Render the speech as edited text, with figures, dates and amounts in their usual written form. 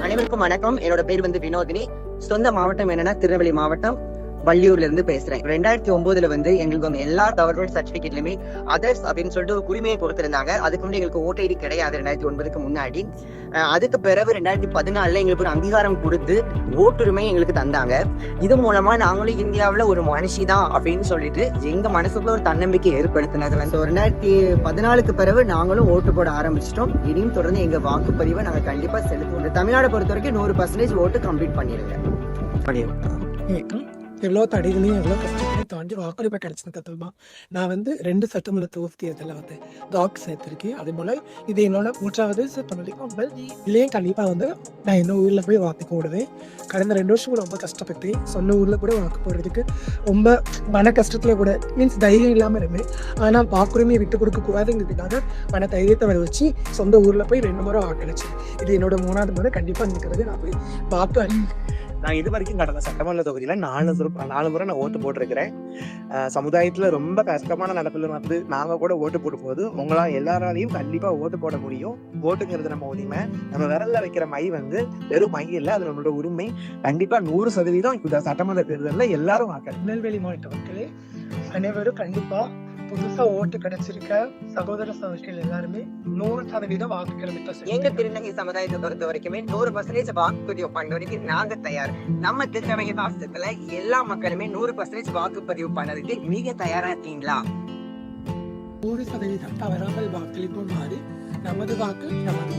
அனைவருக்கும் வணக்கம். என்னோட பேர் வினோதினி. சொந்த மாவட்டம் என்னன்னா திருநெல்வேலி மாவட்டம், வள்ளியூர்ல இருந்து பேசுறேன். 2009 எங்களுக்கு எல்லா கவர்மெண்ட் சர்டிபிகேட்லயுமே அதர்ஸ் அப்படின்னு சொல்லிட்டு ஒரு உரிமையை கொடுத்திருந்தாங்க. அதுக்கு முன்னாடி எங்களுக்கு ஓட் ஐடி கிடையாது 2009 முன்னாடி. அதுக்கு பிறகு 2014 எங்களுக்கு ஒரு அங்கீகாரம் கொடுத்து ஓட்டுரிமை எங்களுக்கு தந்தாங்க. இது மூலமா நாங்களும் இந்தியாவில ஒரு மனுஷி தான் அப்படின்னு சொல்லிட்டு எங்க மனசுக்குள்ள ஒரு தன்னம்பிக்கை ஏற்படுத்தினது. 2014 பிறகு நாங்களும் ஓட்டு போட ஆரம்பிச்சிட்டோம். இனியும் தொடர்ந்து எங்க வாக்குப்பதிவை நாங்க கண்டிப்பா செலுத்துவோம். தமிழ்நாடு பொறுத்த வரைக்கும் 100% ஓட்டு கம்ப்ளீட் பண்ணிருங்க. எவ்வளோ தடைகளையும் எவ்வளோ கஷ்டங்களையும் தாண்டி வாக்குரிமை கிடைச்சது கற்றுமா. நான் 2 சட்டமன்ற தொகுதி தேர்தலில் டாக் சேர்த்துருக்கேன். அதே போல் இது என்னோட 3வது சட்டமன்ற இல்லையும் கண்டிப்பாக நான் என்ன ஊரில் போய் வாக்கு போடுவேன். கடந்த 2 வருஷம் ரொம்ப கஷ்டப்பட்டேன். சொந்த ஊரில் கூட வாக்கு போடுறதுக்கு ரொம்ப மன கஷ்டத்தில் கூட தைரியம் இல்லாமல் இருந்தேன். ஆனால் வாக்குரிமையை விட்டு கொடுக்கக்கூடாதுங்கிறதுக்காக மன தைரியத்தை வர வச்சு சொந்த ஊரில் போய் 2 முறை வாக்களிச்சேன். இது என்னோட 3வது முறை கண்டிப்பாக இருக்கிறது. நான் போய் வாக்கு நான் இது வரைக்கும் கடந்த சட்டமன்ற தொகுதியில 4 முறை நான் ஓட்டு போட்டிருக்கிறேன். சமுதாயத்துல ரொம்ப கஷ்டமான நடப்புல நாங்க கூட ஓட்டு போடும் போது எல்லாராலையும் கண்டிப்பா ஓட்டு போட முடியும். ஓட்டுங்கிறது நம்ம உரிமை. நம்ம விரல்ல வைக்கிற மை வெறும் மை இல்லை, அது நம்மளோட உரிமை. கண்டிப்பா 100% சட்டமன்ற தேர்தலில் எல்லாரும் வாக்களிக்கணும். திருநெல்வேலி மாவட்ட மக்களே அனைவரும் கண்டிப்பா புதுசா ஓட்டு கிடைச்சிருக்க சகோதர சகோதரிகள் எல்லாருமே 100% வாக்குகளை எங்க திருநங்கை சமுதாயத்தை பொறுத்த வரைக்குமே 100% வாக்குப்பதிவு பண்ணுறதுக்கு நாங்க தயார். நம்ம திருநங்கை மாவட்டத்துல எல்லா மக்களுமே 100% வாக்குப்பதிவு பண்ணதுக்கு நீங்க தயாரா இருக்கீங்களா? 100% தவறாமல் வாக்களிப்போம். நமது வாக்கு நமது